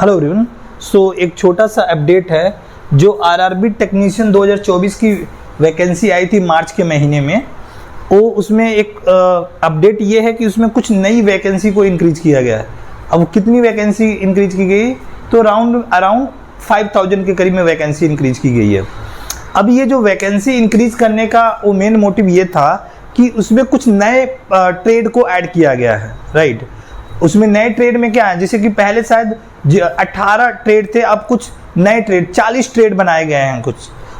Hello everyone. एक छोटा सा अपडेट है। जो आरआरबी टेक्नीशियन 2024 की वैकेंसी आई थी मार्च के महीने में, वो उसमें एक अपडेट ये है कि उसमें कुछ नई वैकेंसी को इंक्रीज किया गया है। अब कितनी वैकेंसी इंक्रीज की गई, तो अराउंड 5000 के करीब में वैकेंसी इंक्रीज की गई है। अब ये जो वैकेंसी इंक्रीज करने का वो मेन मोटिव ये था कि उसमें कुछ नए ट्रेड को ऐड किया गया है, राइट। उसमें नए ट्रेड में क्या है, जैसे कि पहले शायद 18 ट्रेड थे, अब कुछ नए ट्रेड 40 ट्रेड बनाए गए हैं कुछ।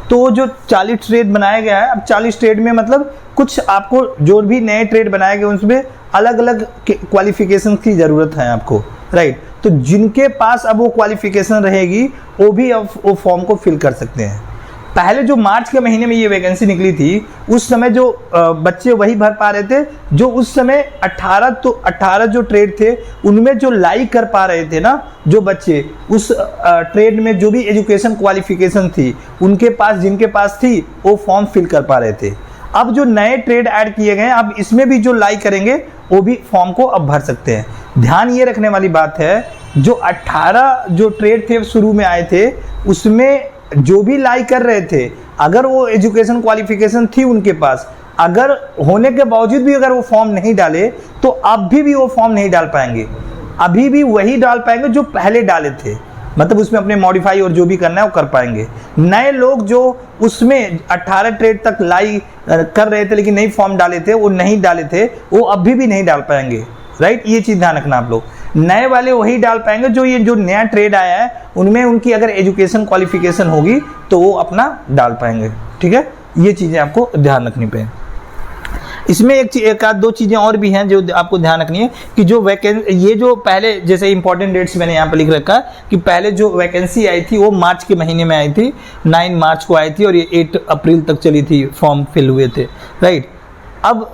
तो वो जो 40 ट्रेड बनाया गया है, अब 40 ट्रेड में मतलब कुछ आपको जो भी नए ट्रेड बनाए गए उसमें अलग अलग क्वालिफिकेशन की ज़रूरत है आपको, राइट। तो जिनके पास अब वो क्वालिफिकेशन रहेगी वो भी अब वो फॉर्म को फिल कर सकते हैं। पहले जो मार्च के महीने में ये वैकेंसी निकली थी, उस समय जो बच्चे वही भर पा रहे थे जो उस समय 18 जो ट्रेड थे उनमें जो लाइक कर पा रहे थे ना, जो बच्चे उस ट्रेड में जो भी एजुकेशन क्वालिफिकेशन थी उनके पास, जिनके पास थी वो फॉर्म फिल कर पा रहे थे। अब जो नए ट्रेड ऐड किए गए, अब इसमें भी जो लाइक करेंगे वो भी फॉर्म को अब भर सकते हैं। ध्यान ये रखने वाली बात है, जो 18 जो ट्रेड थे शुरू में आए थे उसमें जो भी लाइक कर रहे थे, अगर वो एजुकेशन क्वालिफिकेशन थी उनके पास, अगर होने के बावजूद भी अगर वो फॉर्म नहीं डाले तो अभी भी वो फॉर्म नहीं डाल पाएंगे। अभी भी वही डाल पाएंगे जो पहले डाले थे, मतलब उसमें अपने मॉडिफाई और जो भी करना है वो कर पाएंगे। नए लोग जो उसमें 18 ट्रेड तक लाइक कर रहे थे लेकिन नहीं फॉर्म डाले थे, वो नहीं डाले थे, वो अभी भी नहीं डाल पाएंगे, राइट। ये चीज़ ध्यान रखना आप लोग। नए वाले वही डाल पाएंगे जो ये जो नया ट्रेड आया है उनमें उनकी अगर एजुकेशन क्वालिफिकेशन होगी तो वो अपना डाल पाएंगे, ठीक है। ये चीज़ें आपको ध्यान रखनी पे। इसमें एक आध दो चीज़ें और भी हैं जो आपको ध्यान रखनी है कि जो ये जो पहले जैसे इंपॉर्टेंट डेट्स मैंने यहाँ पर लिख रखा है कि पहले जो वैकेंसी आई थी वो मार्च के महीने में आई थी, 9 मार्च को आई थी और ये 8 अप्रैल तक चली थी, फॉर्म फिल हुए थे, राइट। अब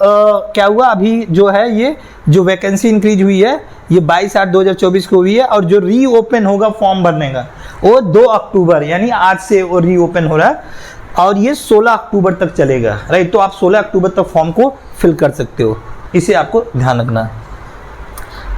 क्या हुआ, अभी जो है ये जो वैकेंसी इंक्रीज हुई है ये 22/8/2024 को हुई है और जो रीओपन होगा फॉर्म भरने का वो 2 अक्टूबर यानी आज से वो रीओपन हो रहा है और ये 16 अक्टूबर तक चलेगा, राइट। तो आप 16 अक्टूबर तक फॉर्म को फिल कर सकते हो, इसे आपको ध्यान रखना है।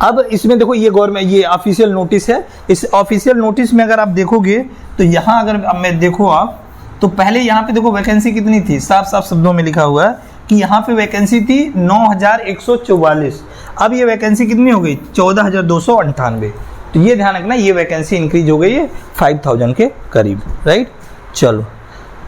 अब इसमें देखो ये गवर्नमेंट ये ऑफिशियल नोटिस है। इस ऑफिशियल नोटिस में अगर आप देखोगे तो यहाँ अगर मैं देखो आप तो पहले यहाँ पे देखो वैकेंसी कितनी थी, साफ साफ शब्दों में लिखा हुआ है कि यहाँ पे वैकेंसी थी 9144। अब ये वैकेंसी कितनी हो गई 14298। तो ये ध्यान रखना, ये वैकेंसी इंक्रीज हो गई है 5000 के करीब, राइट। चलो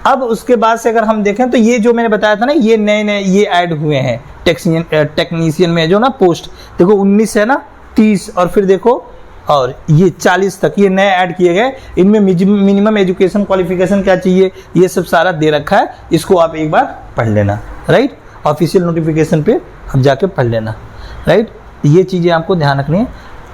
अब उसके बाद से अगर हम देखें तो ये जो मैंने बताया था ना, ये नए ये ऐड हुए हैं टेक्नीशियन में जो ना पोस्ट, देखो 19 है ना, 30 और फिर देखो और ये 40 तक ये नए ऐड किए गए। इनमें मिनिमम एजुकेशन क्वालिफिकेशन क्या चाहिए ये सब सारा दे रखा है, इसको आप एक बार पढ़ लेना, राइट। ऑफिशियल नोटिफिकेशन पे आप जाके पढ़ लेना, राइट। ये चीज़ें आपको ध्यान रखनी है।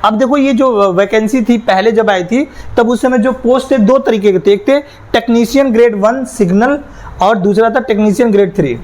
अब देखो ये जो वैकेंसी थी पहले जब आई थी तब उस समय जो पोस्ट थे 2 तरीके के थे, एक थे टेक्नीशियन ग्रेड 1 सिग्नल और दूसरा था टेक्नीशियन ग्रेड 3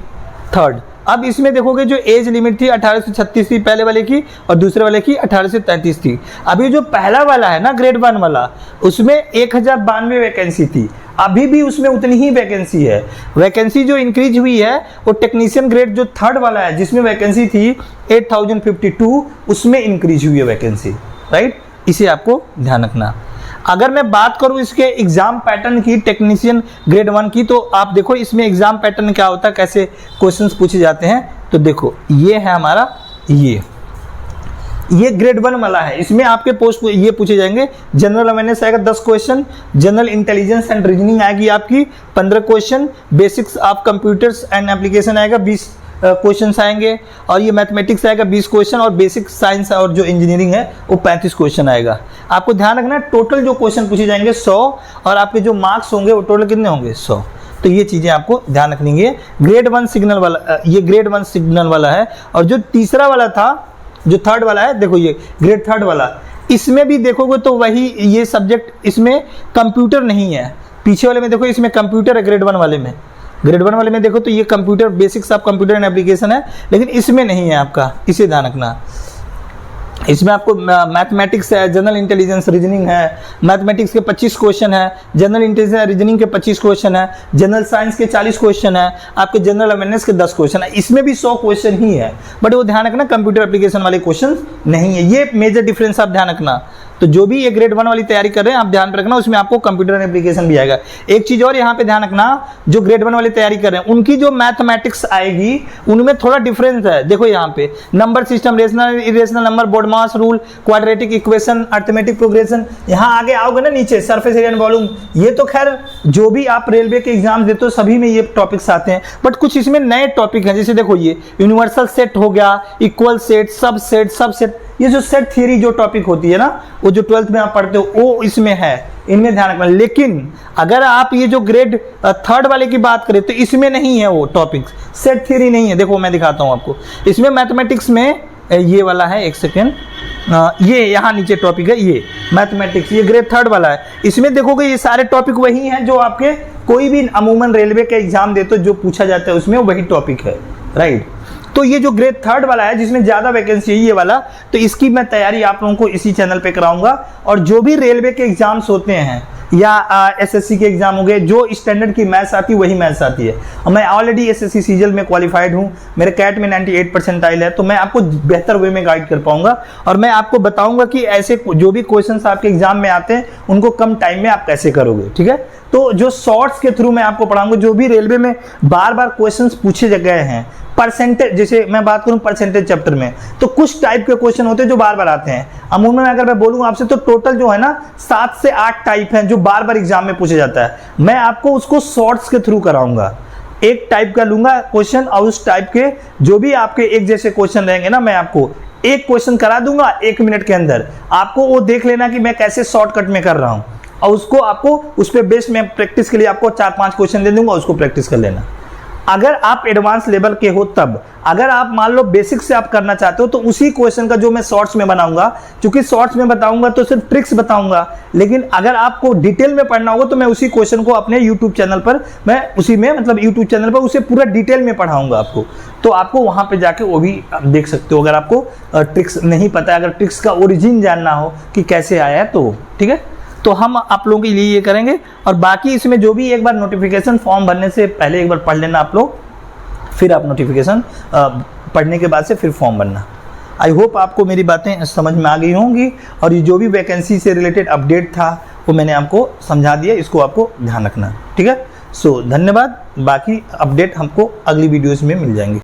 थर्ड। अब इसमें देखोगे जो एज लिमिट थी 18 से 36 थी पहले वाले की और दूसरे वाले की 18 से 33 थी। अभी जो पहला वाला है ना ग्रेड 1 वाला, उसमें 1092 वैकेंसी थी, अभी भी उसमें उतनी ही वैकेंसी है। वैकेंसी जो इंक्रीज हुई है वो टेक्नीशियन ग्रेड जो थर्ड वाला है जिसमें वैकेंसी थी 8052, उसमें इंक्रीज हुई है वैकेंसी, राइट। इसे आपको ध्यान रखना। अगर मैं बात करूं इसके एग्जाम पैटर्न की टेक्नीशियन ग्रेड 1 की, तो आप देखो इसमें एग्जाम पैटर्न क्या होता है, कैसे क्वेश्चंस पूछे जाते हैं। तो देखो ये है हमारा ये ग्रेड 1 वाला है। इसमें आपके पोस्ट ये पूछे जाएंगे, जनरल अवेयरनेस आएगा 10 question, general intelligence and reasoning आएगी आपकी 15 question, basics of computers and application आएगा 20 क्वेश्चंस आएंगे और ये मैथमेटिक्स आएगा 20 क्वेश्चन और बेसिक साइंस और जो इंजीनियरिंग है वो 35 क्वेश्चन आएगा। आपको ध्यान रखना टोटल जो क्वेश्चन पूछे जाएंगे 100 और आपके जो मार्क्स होंगे वो टोटल कितने होंगे 100। तो ये चीज़ें आपको ध्यान रखनी है। ग्रेड 1 सिग्नल वाला, ये ग्रेड 1 सिग्नल वाला है। और जो तीसरा वाला था जो थर्ड वाला है, देखो ये ग्रेड थर्ड वाला, इसमें भी देखोगे तो वही ये सब्जेक्ट, इसमें कंप्यूटर नहीं है। पीछे वाले में देखो इसमें कंप्यूटर है ग्रेड 1 वाले में, ग्रेड 1 वाले में देखो तो ये computer basics of computer and application है, लेकिन इसमें नहीं है आपका, इसे ध्यान रखना। इसमें आपको मैथमेटिक्स है, जनरल इंटेलिजेंस रीजनिंग है, मैथमेटिक्स के 25 क्वेश्चन है, जनरल इंटेलिजेंस रीजनिंग के 25 क्वेश्चन है, जनरल साइंस के 40 क्वेश्चन है, आपके जनरल अवेयरनेस के 10 क्वेश्चन है। इसमें भी 100 क्वेश्चन ही है, बट वो ध्यान रखना कंप्यूटर एप्लीकेशन वाले क्वेश्चन नहीं है। ये मेजर डिफरेंस आप ध्यान रखना। तो जो भी ये ग्रेड 1 वाली तैयारी कर रहे हैं आप ध्यान रखना, उसमें आपको कंप्यूटर एप्लीकेशन भी आएगा। एक चीज और यहाँ पे ध्यान रखना, जो ग्रेड 1 वाली तैयारी कर रहे हैं उनकी जो मैथमेटिक्स आएगी उनमें थोड़ा डिफरेंस है। देखो यहाँ पे number system, rational irrational number, BODMAS rule, quadratic equation, arithmetic progression, यहाँ आगे आओगे ना नीचे सरफेस एरिया एंड वॉल्यूम, ये तो खैर जो भी आप रेलवे के एग्जाम देते हो सभी में ये टॉपिक्स आते हैं, बट कुछ इसमें नए टॉपिक हैं। जैसे देखो ये यूनिवर्सल सेट हो गया, इक्वल सेट, सब सेट, ये जो सेट थ्योरी जो टॉपिक होती है ना, वो जो 12th में आप पढ़ते हो वो इसमें है, इनमें ध्यान रखना। लेकिन अगर आप ये जो ग्रेड 3rd वाले की बात करें तो इसमें नहीं है वो टॉपिक, सेट थ्योरी नहीं है। देखो मैं दिखाता हूं आपको, इसमें मैथमेटिक्स में ये वाला है, एक सेकेंड, ये यहाँ नीचे टॉपिक है, ये मैथमेटिक्स, ये ग्रेड 3rd वाला है। इसमें देखोगे ये सारे टॉपिक वही हैं जो आपके कोई भी अमूमन रेलवे के एग्जाम देते हो जो पूछा जाता है उसमें वही टॉपिक है, राइट। तो ये जो ग्रेड 3rd वाला है जिसमें ज्यादा वैकेंसी है ये वाला, तो इसकी मैं तैयारी आप लोगों को इसी चैनल पे कराऊंगा। और जो भी रेलवे के एग्जाम्स होते हैं या एसएससी के एग्जाम हो गए, जो स्टैंडर्ड की मैथ्स आती है वही मैथ्स आती है। और मैं ऑलरेडी एसएससी सीजीएल में क्वालिफाइड हूँ, मेरे कैट में 98 परसेंटाइल है, तो मैं आपको बेहतर वे में गाइड कर पाऊंगा और मैं आपको बताऊंगा कि ऐसे जो भी क्वेश्चंस आपके एग्जाम में आते हैं उनको कम टाइम में आप कैसे करोगे, ठीक है। तो जो शॉर्ट्स के थ्रू मैं आपको पढ़ाऊंगा, जो भी रेलवे में बार बार क्वेश्चंस पूछे गए हैं, परसेंटेज, जैसे मैं बात करूं परसेंटेज चैप्टर में, तो कुछ टाइप के क्वेश्चन होते हैं जो बार बार आते हैं। अमूमन अगर मैं बोलूं आपसे तो टोटल जो है ना 7 से 8 टाइप हैं जो बार बार एग्जाम में पूछा जाता है। मैं आपको उसको शॉर्ट्स के थ्रू कराऊंगा, एक टाइप का लूंगा क्वेश्चन और उस टाइप के जो भी आपके एक जैसे क्वेश्चन रहेंगे ना, मैं आपको एक क्वेश्चन करा दूंगा 1 मिनट के अंदर, आपको वो देख लेना कि मैं कैसे शॉर्टकट में कर रहा हूं, और उसको आपको उस पर बेस्ड में प्रैक्टिस के लिए आपको 4-5 क्वेश्चन दे दूंगा, उसको प्रैक्टिस कर लेना। अगर आप एडवांस लेवल के हो तब, अगर आप मान लो बेसिक से आप करना चाहते हो तो उसी क्वेश्चन का जो मैं शॉर्ट्स में बनाऊंगा, क्योंकि शॉर्ट्स में बताऊंगा तो सिर्फ ट्रिक्स बताऊंगा, लेकिन अगर आपको डिटेल में पढ़ना होगा तो मैं उसी क्वेश्चन को अपने यूट्यूब चैनल पर, मैं उसी में मतलब यूट्यूब चैनल पर उसे पूरा डिटेल में पढ़ाऊंगा आपको, तो आपको वहां पे जाके वो भी आप देख सकते हो। अगर आपको ट्रिक्स नहीं पता है, अगर ट्रिक्स का ओरिजिन जानना हो कि कैसे आया है तो, ठीक है। तो हम आप लोगों के लिए ये करेंगे, और बाकी इसमें जो भी एक बार नोटिफिकेशन फॉर्म भरने से पहले एक बार पढ़ लेना आप लोग, फिर आप नोटिफिकेशन पढ़ने के बाद से फिर फॉर्म भरना। आई होप आपको मेरी बातें समझ में आ गई होंगी, और ये जो भी वैकेंसी से रिलेटेड अपडेट था वो मैंने आपको समझा दिया, इसको आपको ध्यान रखना, ठीक है। सो धन्यवाद, बाकी अपडेट हमको अगली वीडियोस में मिल जाएंगे।